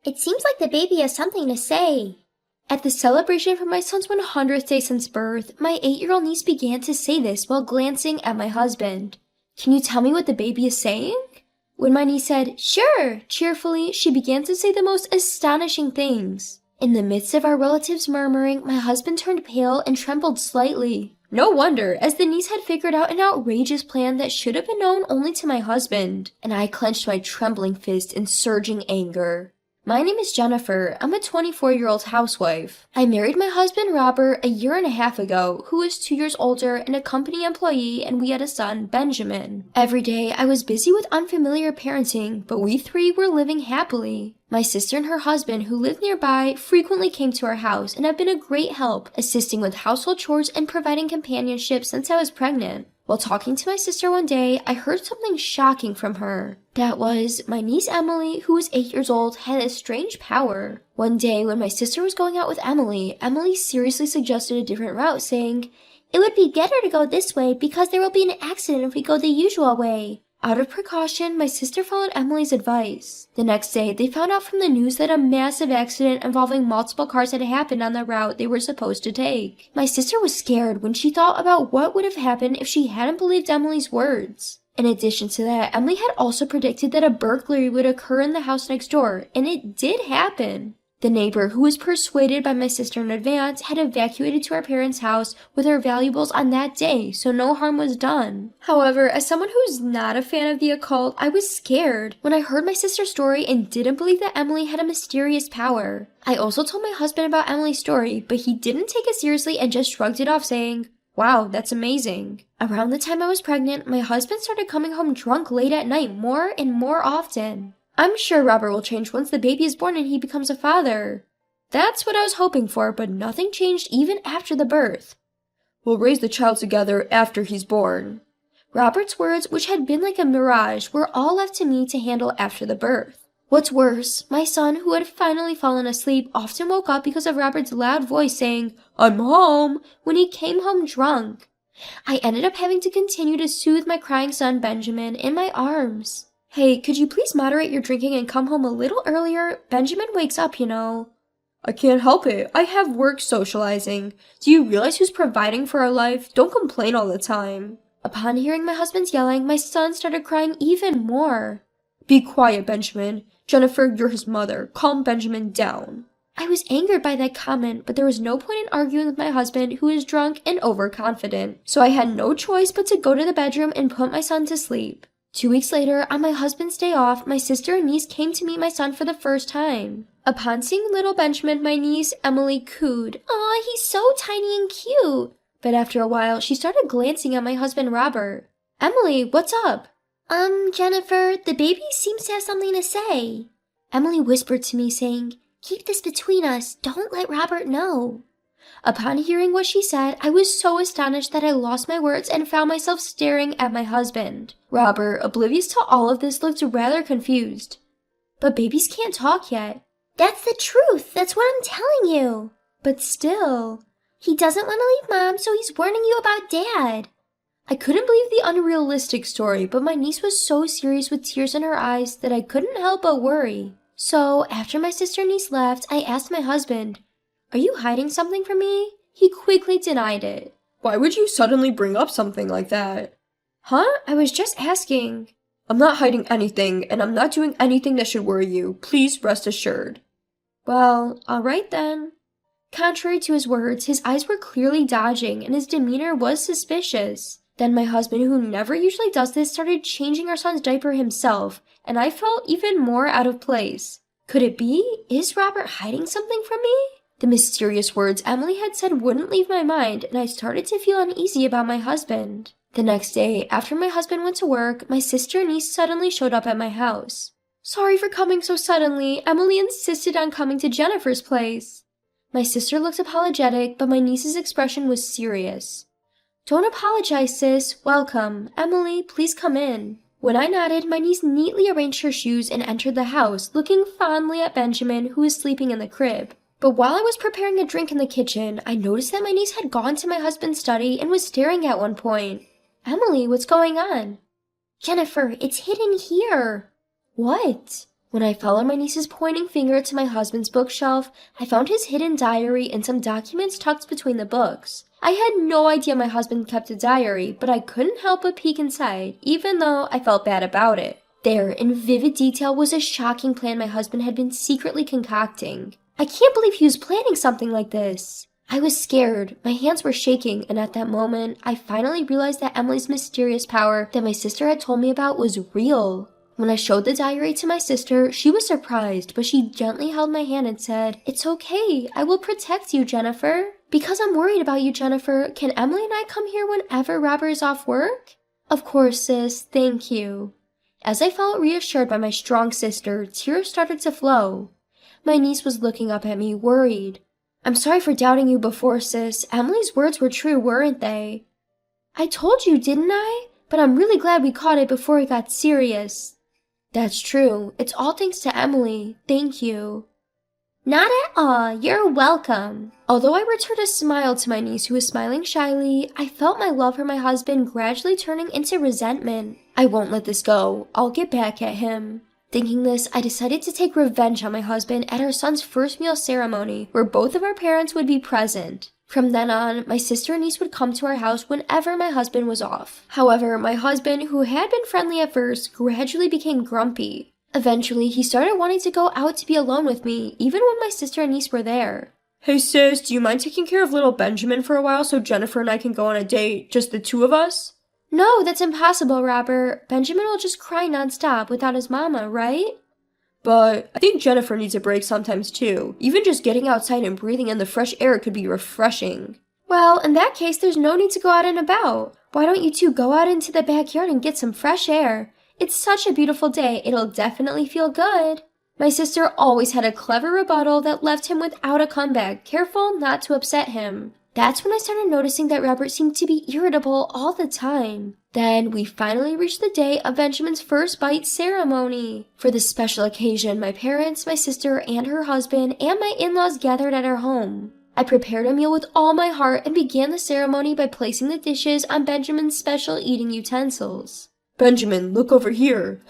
It seems like the baby has something to say. At the celebration for my son's 100th day since birth, my 8-year-old niece began to say this while glancing at my husband. "Can you tell me what the baby is saying?" When my niece said, "Sure," cheerfully, she began to say the most astonishing things. In the midst of our relatives murmuring, my husband turned pale and trembled slightly. No wonder, as the niece had figured out an outrageous plan that should have been known only to my husband, and I clenched my trembling fist in surging anger. My name is Jennifer. I'm a 24-year-old housewife. I married my husband Robert a year and a half ago, who is 2 years older and a company employee, and we had a son, Benjamin. Every day I was busy with unfamiliar parenting, but we three were living happily. My sister and her husband, who lived nearby, frequently came to our house and have been a great help, assisting with household chores and providing companionship since I was pregnant. While talking to my sister one day, I heard something shocking from her. That was, my niece Emily, who was 8 years old, had a strange power. One day, when my sister was going out with Emily seriously suggested a different route, saying, "It would be better to go this way because there will be an accident if we go the usual way." Out of precaution, my sister followed Emily's advice. The next day, they found out from the news that a massive accident involving multiple cars had happened on the route they were supposed to take. My sister was scared when she thought about what would have happened if she hadn't believed Emily's words. In addition to that, Emily had also predicted that a burglary would occur in the house next door, and it did happen. The neighbor, who was persuaded by my sister in advance, had evacuated to our parents' house with her valuables on that day, so no harm was done. However, as someone who's not a fan of the occult, I was scared when I heard my sister's story and didn't believe that Emily had a mysterious power. I also told my husband about Emily's story, but he didn't take it seriously and just shrugged it off, saying, "Wow, that's amazing." Around the time I was pregnant, my husband started coming home drunk late at night more and more often. I'm sure Robert will change once the baby is born and he becomes a father. That's what I was hoping for, but nothing changed even after the birth. "We'll raise the child together after he's born." Robert's words, which had been like a mirage, were all left to me to handle after the birth. What's worse, my son, who had finally fallen asleep, often woke up because of Robert's loud voice saying, "I'm home," when he came home drunk. I ended up having to continue to soothe my crying son Benjamin in my arms. "Hey, could you please moderate your drinking and come home a little earlier? Benjamin wakes up, you know." "I can't help it. I have work socializing. Do you realize who's providing for our life? Don't complain all the time." Upon hearing my husband's yelling, my son started crying even more. "Be quiet, Benjamin. Jennifer, you're his mother. Calm Benjamin down." I was angered by that comment, but there was no point in arguing with my husband, who is drunk and overconfident. So I had no choice but to go to the bedroom and put my son to sleep. 2 weeks later, on my husband's day off, my sister and niece came to meet my son for the first time. Upon seeing little Benjamin, my niece, Emily, cooed, "Aw, he's so tiny and cute." But after a while, she started glancing at my husband, Robert. "Emily, what's up?" Jennifer, the baby seems to have something to say." Emily whispered to me, saying, "Keep this between us. Don't let Robert know." Upon hearing what she said, I was so astonished that I lost my words and found myself staring at my husband. Robert, oblivious to all of this, looked rather confused. "But babies can't talk yet." "That's the truth. That's what I'm telling you." "But still." "He doesn't want to leave Mom, so he's warning you about Dad." I couldn't believe the unrealistic story, but my niece was so serious with tears in her eyes that I couldn't help but worry. So, after my sister and niece left, I asked my husband, "Are you hiding something from me?" He quickly denied it. "Why would you suddenly bring up something like that?" "Huh? I was just asking." "I'm not hiding anything, and I'm not doing anything that should worry you. Please rest assured." "Well, alright then." Contrary to his words, his eyes were clearly dodging, and his demeanor was suspicious. Then my husband, who never usually does this, started changing our son's diaper himself, and I felt even more out of place. Could it be? Is Robert hiding something from me? The mysterious words Emily had said wouldn't leave my mind, and I started to feel uneasy about my husband. The next day, after my husband went to work, my sister and niece suddenly showed up at my house. "Sorry for coming so suddenly. Emily insisted on coming to Jennifer's place." My sister looked apologetic, but my niece's expression was serious. "Don't apologize, sis. Welcome. Emily, please come in." When I nodded, my niece neatly arranged her shoes and entered the house, looking fondly at Benjamin, who was sleeping in the crib. But while I was preparing a drink in the kitchen, I noticed that my niece had gone to my husband's study and was staring at one point. "Emily, what's going on?" "Jennifer, it's hidden here." "What?" When I followed my niece's pointing finger to my husband's bookshelf, I found his hidden diary and some documents tucked between the books. I had no idea my husband kept a diary, but I couldn't help but peek inside, even though I felt bad about it. There, in vivid detail, was a shocking plan my husband had been secretly concocting. I can't believe he was planning something like this. I was scared, my hands were shaking, and at that moment, I finally realized that Emily's mysterious power that my sister had told me about was real. When I showed the diary to my sister, she was surprised, but she gently held my hand and said, "It's okay, I will protect you, Jennifer." "Because I'm worried about you, Jennifer, can Emily and I come here whenever Robert is off work?" "Of course, sis, thank you." As I felt reassured by my strong sister, tears started to flow. My niece was looking up at me, worried. "I'm sorry for doubting you before, sis. Emily's words were true, weren't they?" "I told you, didn't I? But I'm really glad we caught it before it got serious." "That's true. It's all thanks to Emily. Thank you." Not at all. You're welcome. Although I returned a smile to my niece who was smiling shyly, I felt my love for my husband gradually turning into resentment. I won't let this go. I'll get back at him. Thinking this, I decided to take revenge on my husband at our son's first meal ceremony, where both of our parents would be present. From then on, my sister and niece would come to our house whenever my husband was off. However, my husband, who had been friendly at first, gradually became grumpy. Eventually, he started wanting to go out to be alone with me, even when my sister and niece were there. "Hey sis, do you mind taking care of little Benjamin for a while so Jennifer and I can go on a date, just the two of us?" "No, that's impossible, Robert. Benjamin will just cry nonstop without his mama, right?" "But I think Jennifer needs a break sometimes too. Even just getting outside and breathing in the fresh air could be refreshing." "Well, in that case, there's no need to go out and about. Why don't you two go out into the backyard and get some fresh air? It's such a beautiful day, it'll definitely feel good." My sister always had a clever rebuttal that left him without a comeback, careful not to upset him. That's when I started noticing that Robert seemed to be irritable all the time. Then we finally reached the day of Benjamin's first bite ceremony. For this special occasion, my parents, my sister, and her husband, and my in-laws gathered at our home. I prepared a meal with all my heart and began the ceremony by placing the dishes on Benjamin's special eating utensils. "Benjamin, look over here.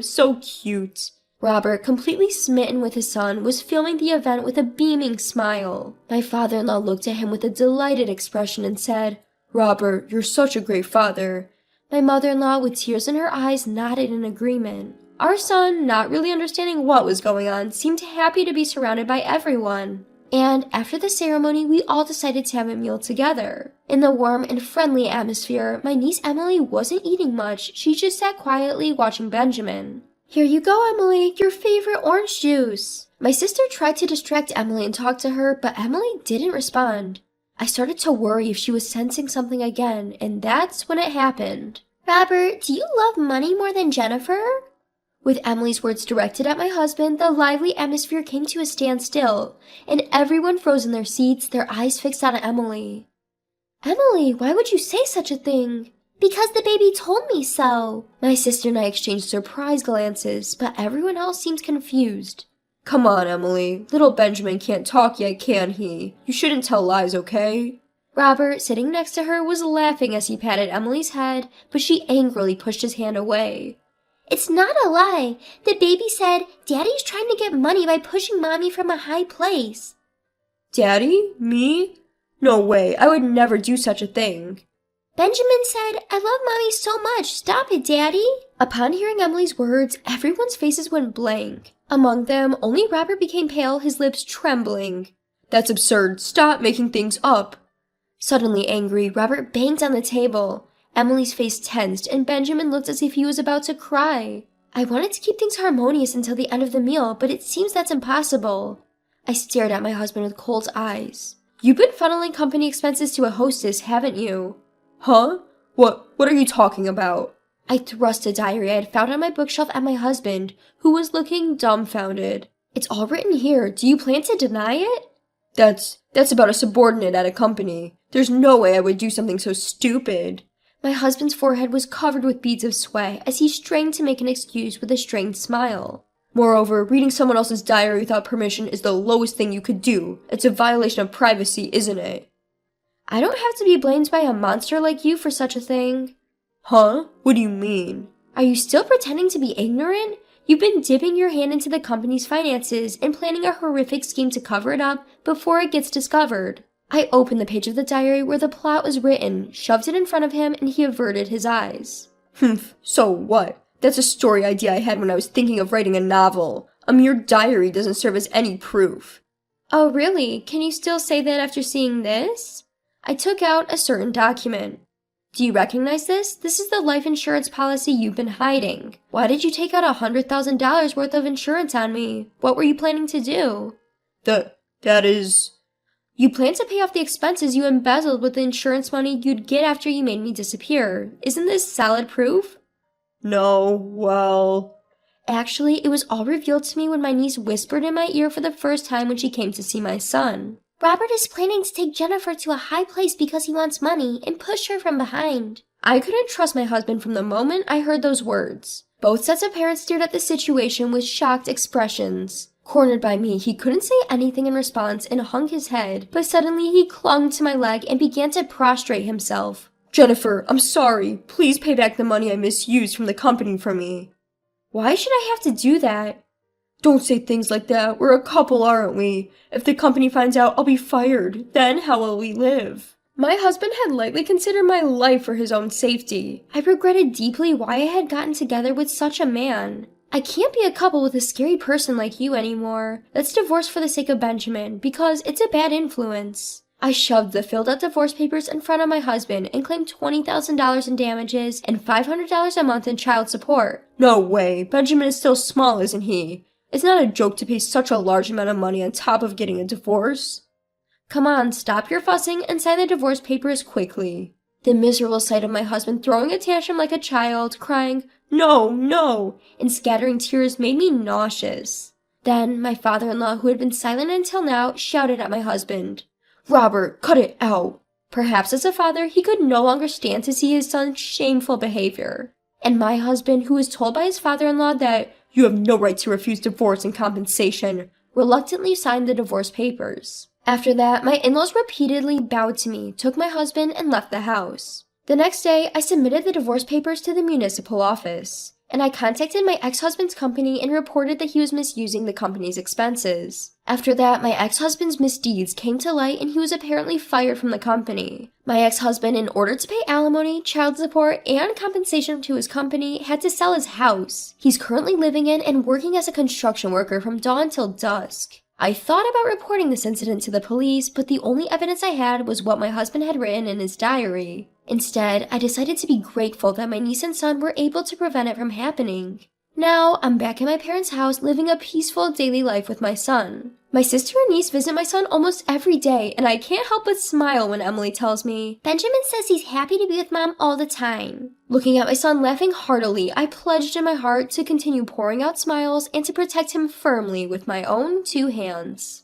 So cute." Robert, completely smitten with his son, was filming the event with a beaming smile. My father-in-law looked at him with a delighted expression and said, "Robert, you're such a great father." My mother-in-law, with tears in her eyes, nodded in agreement. Our son, not really understanding what was going on, seemed happy to be surrounded by everyone. And after the ceremony, we all decided to have a meal together. In the warm and friendly atmosphere, my niece Emily wasn't eating much. She just sat quietly watching Benjamin. "Here you go, Emily, your favorite orange juice." My sister tried to distract Emily and talk to her, but Emily didn't respond. I started to worry if she was sensing something again, and that's when it happened. Robert, do you love money more than Jennifer? With Emily's words directed at my husband, the lively atmosphere came to a standstill, and everyone froze in their seats, their eyes fixed on Emily. "Emily, why would you say such a thing?" "Because the baby told me so." My sister and I exchanged surprised glances, but everyone else seemed confused. "Come on, Emily. Little Benjamin can't talk yet, can he? You shouldn't tell lies, okay?" Robert, sitting next to her, was laughing as he patted Emily's head, but she angrily pushed his hand away. "It's not a lie. The baby said, Daddy's trying to get money by pushing Mommy from a high place." "Daddy? Me? No way. I would never do such a thing." "Benjamin said, I love Mommy so much. Stop it, Daddy." Upon hearing Emily's words, everyone's faces went blank. Among them, only Robert became pale, his lips trembling. "That's absurd. Stop making things up." Suddenly angry, Robert banged on the table. Emily's face tensed, and Benjamin looked as if he was about to cry. I wanted to keep things harmonious until the end of the meal, but it seems that's impossible. I stared at my husband with cold eyes. "You've been funneling company expenses to a hostess, haven't you?" "Huh? What are you talking about?" I thrust a diary I had found on my bookshelf at my husband, who was looking dumbfounded. "It's all written here. Do you plan to deny it?" That's about a subordinate at a company. There's no way I would do something so stupid." My husband's forehead was covered with beads of sweat as he strained to make an excuse with a strained smile. "Moreover, reading someone else's diary without permission is the lowest thing you could do. It's a violation of privacy, isn't it?" "I don't have to be blamed by a monster like you for such a thing." "Huh? What do you mean?" "Are you still pretending to be ignorant? You've been dipping your hand into the company's finances and planning a horrific scheme to cover it up before it gets discovered. I opened the page of the diary where the plot was written, shoved it in front of him, and he averted his eyes. So what? That's a story idea I had when I was thinking of writing a novel. A mere diary doesn't serve as any proof. Oh, really? Can you still say that after seeing this? I took out a certain document. Do you recognize this? This is the life insurance policy you've been hiding. Why did you take out $100,000 worth of insurance on me? What were you planning to do? That is... You plan to pay off the expenses you embezzled with the insurance money you'd get after you made me disappear. Isn't this solid proof? No, well... Actually, it was all revealed to me when my niece whispered in my ear for the first time when she came to see my son. Robert is planning to take Jennifer to a high place because he wants money and push her from behind. I couldn't trust my husband from the moment I heard those words. Both sets of parents stared at the situation with shocked expressions. Cornered by me, he couldn't say anything in response and hung his head, but suddenly he clung to my leg and began to prostrate himself. Jennifer, I'm sorry. Please pay back the money I misused from the company for me. Why should I have to do that? Don't say things like that. We're a couple, aren't we? If the company finds out, I'll be fired. Then how will we live? My husband had lightly considered my life for his own safety. I regretted deeply why I had gotten together with such a man. I can't be a couple with a scary person like you anymore. Let's divorce for the sake of Benjamin, because it's a bad influence. I shoved the filled out divorce papers in front of my husband and claimed $20,000 in damages and $500 a month in child support. No way. Benjamin is still small, isn't he? It's not a joke to pay such a large amount of money on top of getting a divorce. Come on, stop your fussing and sign the divorce papers quickly. The miserable sight of my husband throwing a tantrum like a child, crying, "No, no," and scattering tears made me nauseous. Then my father-in-law, who had been silent until now, shouted at my husband. Robert, cut it out. Perhaps as a father, he could no longer stand to see his son's shameful behavior. And my husband, who was told by his father-in-law that you have no right to refuse divorce and compensation, reluctantly signed the divorce papers. After that, my in-laws repeatedly bowed to me, took my husband, and left the house. The next day, I submitted the divorce papers to the municipal office, and I contacted my ex-husband's company and reported that he was misusing the company's expenses. After that, my ex-husband's misdeeds came to light and he was apparently fired from the company. My ex-husband, in order to pay alimony, child support, and compensation to his company, had to sell his house he's currently living in and working as a construction worker from dawn till dusk. I thought about reporting this incident to the police, but the only evidence I had was what my husband had written in his diary. Instead, I decided to be grateful that my niece and son were able to prevent it from happening. Now, I'm back at my parents' house living a peaceful daily life with my son. My sister and niece visit my son almost every day, and I can't help but smile when Emily tells me, "Benjamin says he's happy to be with Mom all the time." Looking at my son laughing heartily, I pledged in my heart to continue pouring out smiles and to protect him firmly with my own 2 hands.